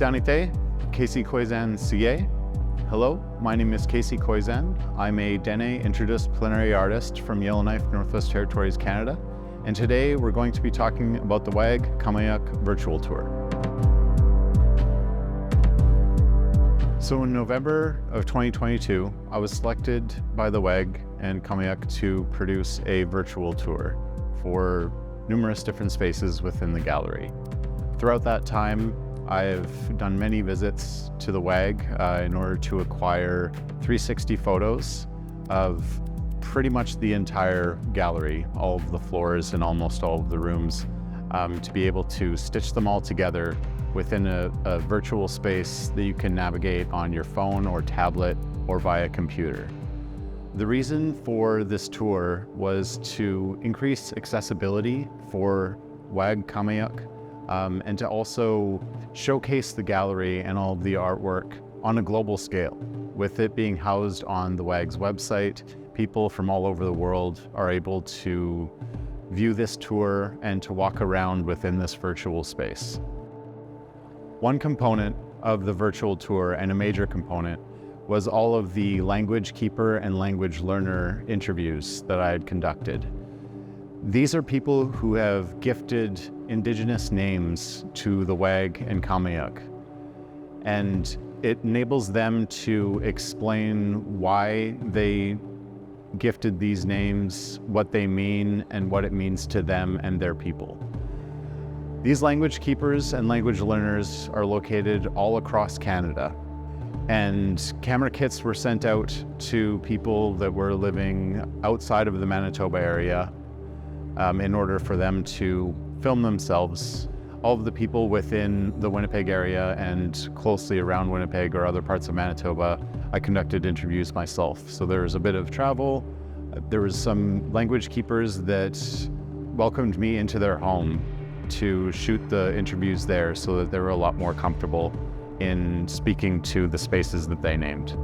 Danite, Casey Koyczan CA. Hello, my name is Casey Koyczan. I'm a Dene interdisciplinary artist from Yellowknife, Northwest Territories, Canada. And today we're going to be talking about the WAG-Qaumajuq virtual tour. So in November of 2022, I was selected by the WAG and Qaumajuq to produce a virtual tour for numerous different spaces within the gallery. Throughout that time, I've done many visits to the WAG in order to acquire 360 photos of pretty much the entire gallery, all of the floors and almost all of the rooms, to be able to stitch them all together within a virtual space that you can navigate on your phone or tablet or via computer. The reason for this tour was to increase accessibility for WAG-Qaumajuq and to also showcase the gallery and all of the artwork on a global scale. With it being housed on the WAG's website, people from all over the world are able to view this tour and to walk around within this virtual space. One component of the virtual tour, and a major component, was all of the language keeper and language learner interviews that I had conducted. These are people who have gifted Indigenous names to the WAG and Qaumajuq, and it enables them to explain why they gifted these names, what they mean, and what it means to them and their people. These language keepers and language learners are located all across Canada, and camera kits were sent out to people that were living outside of the Manitoba area in order for them to film themselves. All of the people within the Winnipeg area and closely around Winnipeg or other parts of Manitoba, I conducted interviews myself. So there was a bit of travel. There was some language keepers that welcomed me into their home to shoot the interviews there so that they were a lot more comfortable in speaking to the spaces that they named.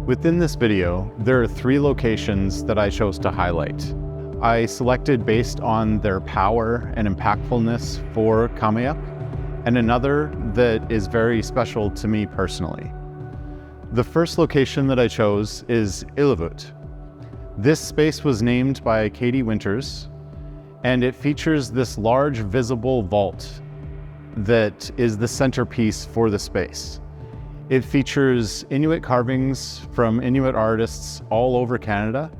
Within this video, there are 3 locations that I chose to highlight. I selected based on their power and impactfulness for Qaumajuq, and another that is very special to me personally. The first location that I chose is Ulujuk. This space was named by Katie Winters, and it features this large visible vault that is the centerpiece for the space. It features Inuit carvings from Inuit artists all over Canada,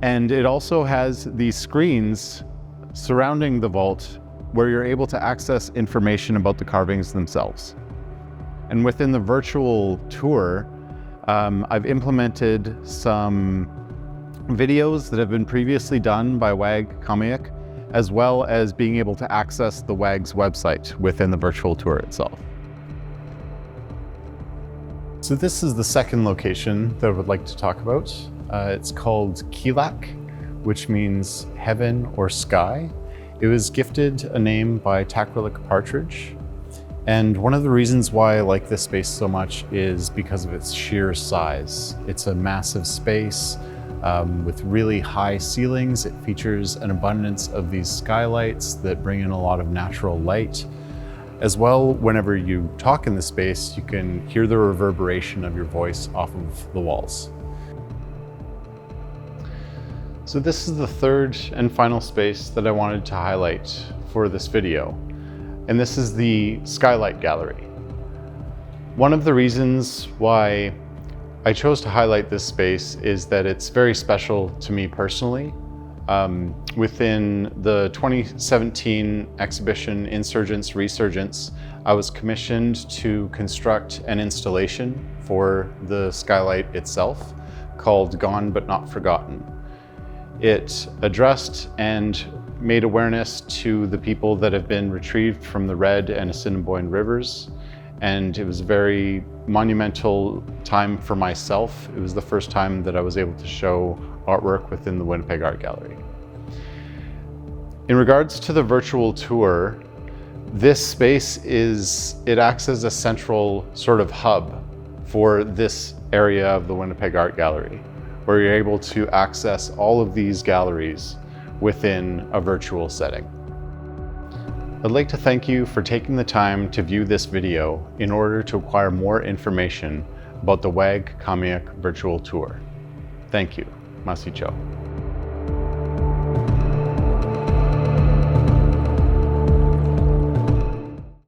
and it also has these screens surrounding the vault where you're able to access information about the carvings themselves. And within the virtual tour, I've implemented some videos that have been previously done by WAG-Qaumajuq, as well as being able to access the WAG's website within the virtual tour itself. So this is the second location that I would like to talk about. It's called Taqralik, which means heaven or sky. It was gifted a name by Taqralik Partridge. And one of the reasons why I like this space so much is because of its sheer size. It's a massive space with really high ceilings. It features an abundance of these skylights that bring in a lot of natural light. As well, whenever you talk in the space, you can hear the reverberation of your voice off of the walls. So this is the third and final space that I wanted to highlight for this video, and this is the Skylight Gallery. One of the reasons why I chose to highlight this space is that it's very special to me personally. Within the 2017 exhibition Insurgents Resurgence, I was commissioned to construct an installation for the skylight itself called Gone But Not Forgotten. It addressed and made awareness to the people that have been retrieved from the Red and Assiniboine rivers, and it was a very monumental time for myself. It was the first time that I was able to show artwork within the Winnipeg Art Gallery. In regards to the virtual tour, this space acts as a central sort of hub for this area of the Winnipeg Art Gallery, where you're able to access all of these galleries within a virtual setting. I'd like to thank you for taking the time to view this video in order to acquire more information about the WAG-Qaumajuq virtual tour. Thank you. Masicho.